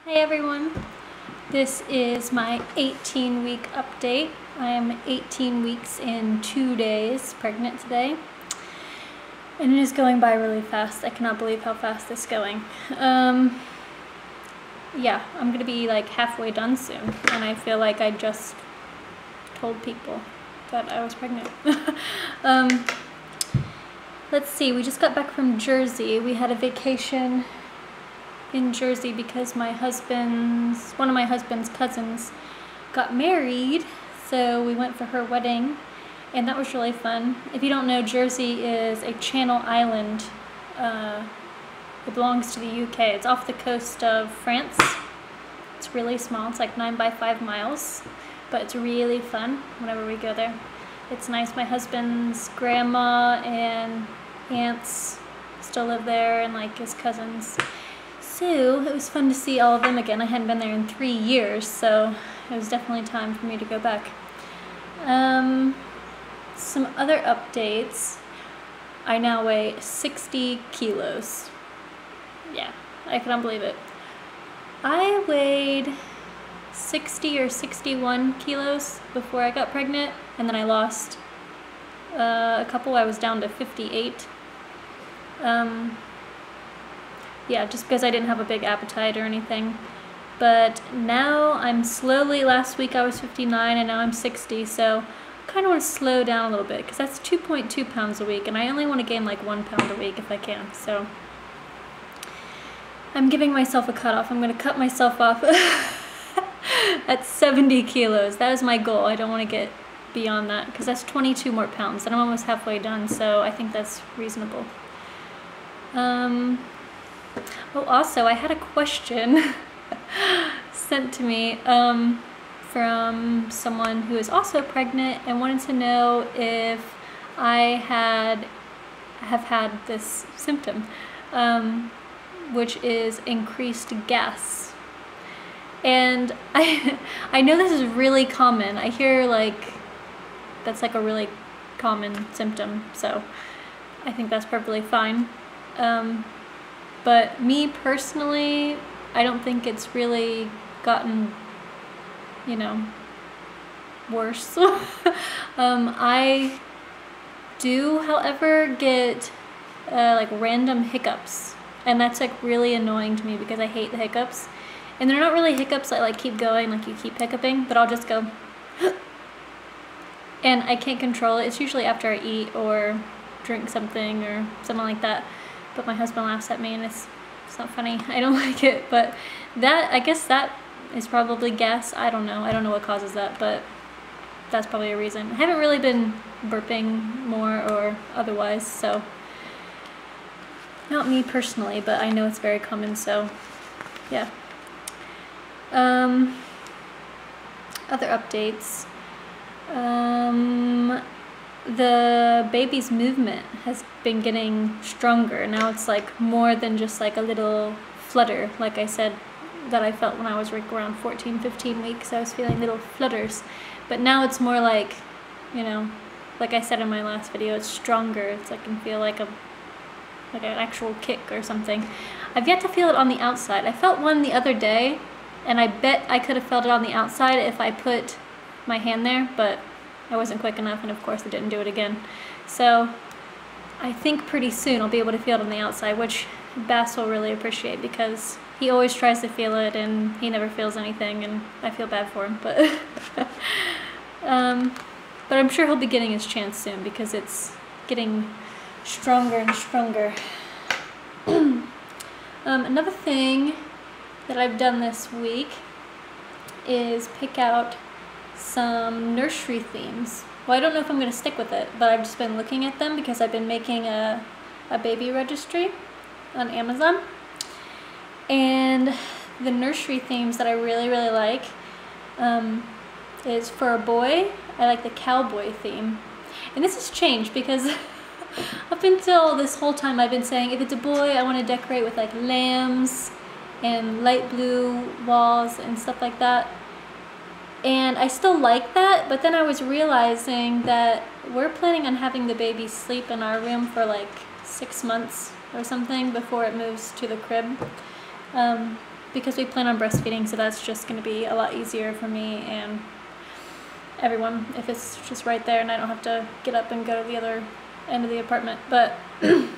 Hey everyone, this is my 18-week update. I am 18 weeks and 2 days pregnant today, and it is going by really fast. I cannot believe how fast this is going. Yeah, I'm gonna be like halfway done soon, and I feel like I just told people that I was pregnant. Let's see, we just got back from Jersey. We had a vacation in Jersey because one of my husband's cousins got married, so we went for her wedding, and that was really fun. If you don't know, Jersey is a Channel Island. It belongs to the UK. It's off the coast of France. It's really small. It's like 9 by 5 miles, but it's really fun whenever we go there. It's nice. My husband's grandma and aunts still live there, and like his cousins. So it was fun to see all of them again. I hadn't been there in 3 years, so it was definitely time for me to go back. Some other updates. I now weigh 60 kilos. Yeah, I cannot believe it. I weighed 60 or 61 kilos before I got pregnant, and then I lost a couple. I was down to 58. Yeah, just because I didn't have a big appetite or anything. But now I'm slowly, last week I was 59 and now I'm 60, so I kind of want to slow down a little bit because that's 2.2 pounds a week, and I only want to gain like 1 pound a week if I can. So I'm giving myself a cutoff. I'm going to cut myself off at 70 kilos. That is my goal. I don't want to get beyond that because that's 22 more pounds and I'm almost halfway done, so I think that's reasonable. Oh, also, I had a question sent to me from someone who is also pregnant and wanted to know if I have had this symptom, which is increased gas. And I know this is really common. I hear like that's like a really common symptom, so I think that's perfectly fine. But me personally, I don't think it's really gotten, worse. I do, however, get like random hiccups, and that's like really annoying to me because I hate the hiccups. And they're not really hiccups that like keep going, like you keep hiccuping, but I'll just go and I can't control it. It's usually after I eat or drink something or something like that. But my husband laughs at me and it's not funny. I don't like it, but I guess that is probably gas. I don't know what causes that, but that's probably a reason. I haven't really been burping more or otherwise, so not me personally, but I know it's very common, so yeah. Other updates. The baby's movement has been getting stronger. Now it's like more than just like a little flutter, like I said that I felt when I was like around 14, 15 weeks. I was feeling little flutters, but now it's more like, like I said in my last video, it's stronger. It's like I can feel like an actual kick or something. I've yet to feel it on the outside. I felt one the other day, and I bet I could have felt it on the outside if I put my hand there, but I wasn't quick enough, and of course I didn't do it again. So I think pretty soon I'll be able to feel it on the outside, which Bass will really appreciate because he always tries to feel it and he never feels anything, and I feel bad for him. But but I'm sure he'll be getting his chance soon because it's getting stronger and stronger. Another thing that I've done this week is pick out some nursery themes. Well, I don't know if I'm going to stick with it, but I've just been looking at them because I've been making a baby registry on Amazon. And the nursery themes that I really, really like is for a boy, I like the cowboy theme. And this has changed because up until this whole time I've been saying if it's a boy I want to decorate with like lambs and light blue walls and stuff like that. And I still like that, but then I was realizing that we're planning on having the baby sleep in our room for like 6 months or something before it moves to the crib. because we plan on breastfeeding, so that's just going to be a lot easier for me and everyone if it's just right there and I don't have to get up and go to the other end of the apartment. But and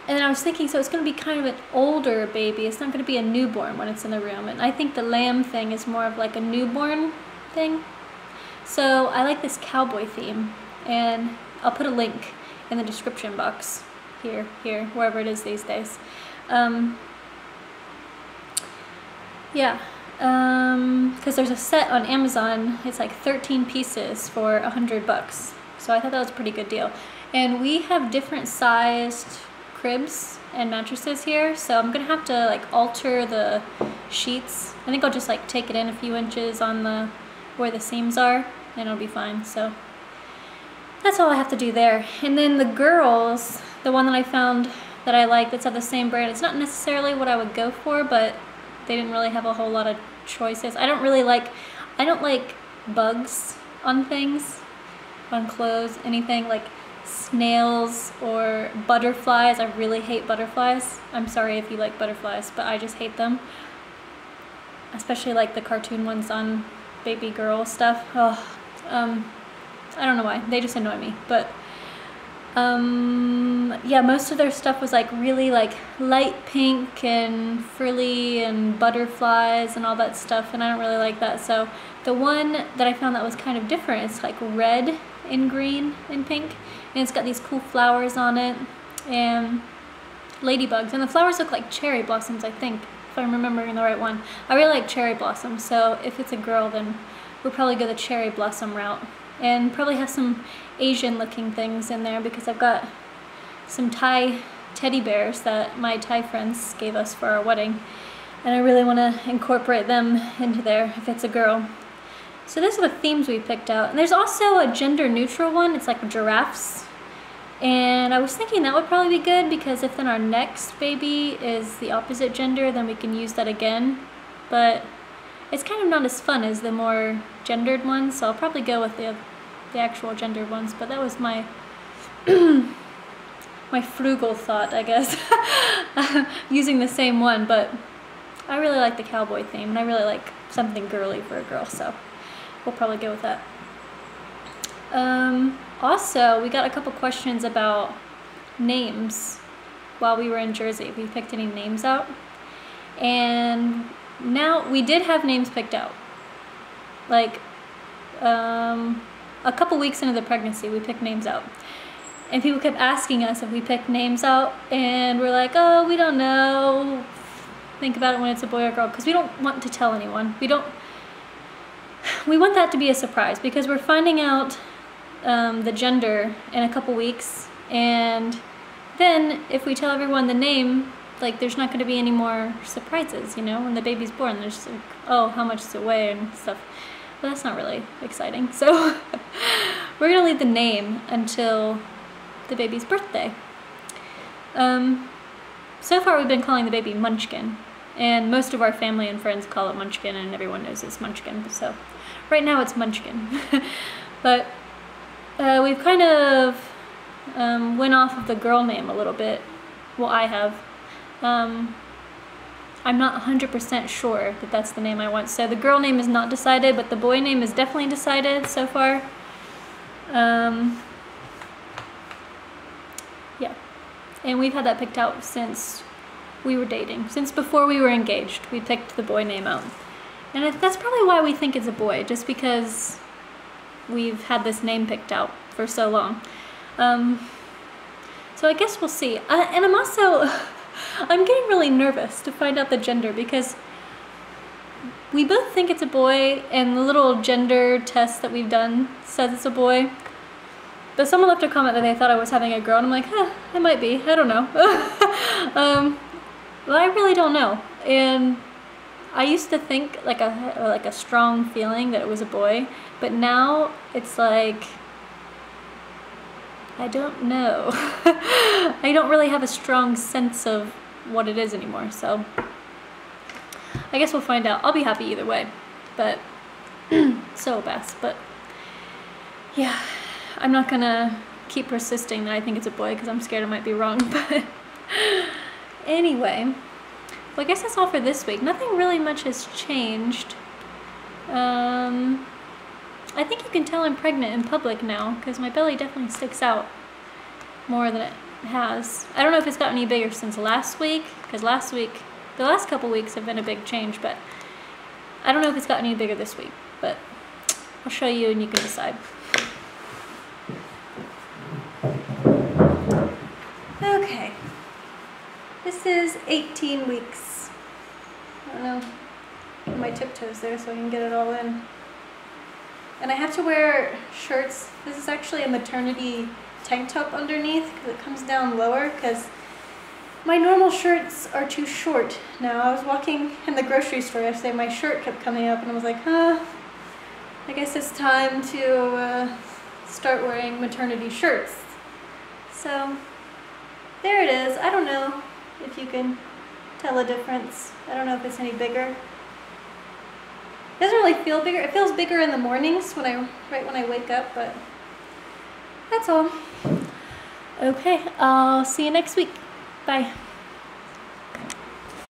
then I was thinking, so it's going to be kind of an older baby. It's not going to be a newborn when it's in the room, and I think the lamb thing is more of like a newborn thing. So I like this cowboy theme, and I'll put a link in the description box here, wherever it is these days. Yeah, because there's a set on Amazon. It's like 13 pieces for $100, so I thought that was a pretty good deal. And we have different sized cribs and mattresses here, so I'm gonna have to like alter the sheets. I think I'll just like take it in a few inches on the where the seams are, and it'll be fine. So that's all I have to do there. And then the girls, the one that I found that I like that's of the same brand, it's not necessarily what I would go for, but they didn't really have a whole lot of choices. I don't like bugs on things, on clothes, anything like snails or butterflies. I really hate butterflies. I'm sorry if you like butterflies, but I just hate them. Especially like the cartoon ones on baby girl stuff. Oh, I don't know why. They just annoy me. But yeah, most of their stuff was like really like light pink and frilly and butterflies and all that stuff, and I don't really like that. So the one that I found that was kind of different, it's like red and green and pink, and it's got these cool flowers on it and ladybugs, and the flowers look like cherry blossoms, I think, if I'm remembering the right one. I really like cherry blossoms, so if it's a girl, then we'll probably go the cherry blossom route, and probably have some Asian looking things in there, because I've got some Thai teddy bears that my Thai friends gave us for our wedding, and I really want to incorporate them into there if it's a girl. So those are the themes we picked out. And there's also a gender neutral one. It's like giraffes, and I was thinking that would probably be good, because if then our next baby is the opposite gender, then we can use that again. But it's kind of not as fun as the more gendered ones, so I'll probably go with the actual gendered ones. But that was my my frugal thought, I guess, using the same one. But I really like the cowboy theme, and I really like something girly for a girl, so we'll probably go with that. Also, we got a couple questions about names while we were in Jersey. If we picked any names out, and now we did have names picked out. Like a couple weeks into the pregnancy, we picked names out, and people kept asking us if we picked names out, and we're like, oh, we don't know. Think about it when it's a boy or girl, because we don't want to tell anyone. We want that to be a surprise, because we're finding out the gender in a couple weeks, and then if we tell everyone the name, like, there's not going to be any more surprises, you know, when the baby's born. There's like, oh, how much does it weigh and stuff. But that's not really exciting. So we're going to leave the name until the baby's birthday. So far we've been calling the baby Munchkin, and most of our family and friends call it Munchkin, and everyone knows it's Munchkin. So right now it's Munchkin. But we've kind of went off of the girl name a little bit. Well, I have. I'm not 100% sure that that's the name I want. So the girl name is not decided, but the boy name is definitely decided so far. Yeah. And we've had that picked out since we were dating. Since before we were engaged, we picked the boy name out. And that's probably why we think it's a boy, just because we've had this name picked out for so long. So I guess we'll see. And I'm also... I'm getting really nervous to find out the gender, because we both think it's a boy, and the little gender test that we've done says it's a boy. But someone left a comment that they thought I was having a girl, and I'm like, it might be. I don't know. Well, I really don't know. And I used to think like a strong feeling that it was a boy, but now it's like, I don't know. I don't really have a strong sense of what it is anymore, so I guess we'll find out. I'll be happy either way, but so Bess. But yeah, I'm not gonna keep persisting that I think it's a boy, because I'm scared I might be wrong. But anyway, Well, I guess that's all for this week. Nothing really much has changed. I think you can tell I'm pregnant in public now because my belly definitely sticks out more than it has. I don't know if it's gotten any bigger since last week, because last week, the last couple weeks have been a big change, but I don't know if it's gotten any bigger this week, but I'll show you and you can decide. Okay, this is 18 weeks. I don't know, put my tiptoes there so I can get it all in. And I have to wear shirts. This is actually a maternity tank top underneath because it comes down lower because my normal shirts are too short now. I was walking in the grocery store yesterday, my shirt kept coming up and I was like, I guess it's time to start wearing maternity shirts. So there it is. I don't know if you can tell a difference. I don't know if it's any bigger. It doesn't really feel bigger. It feels bigger in the mornings right when I wake up, but that's all. Okay, I'll see you next week. Bye.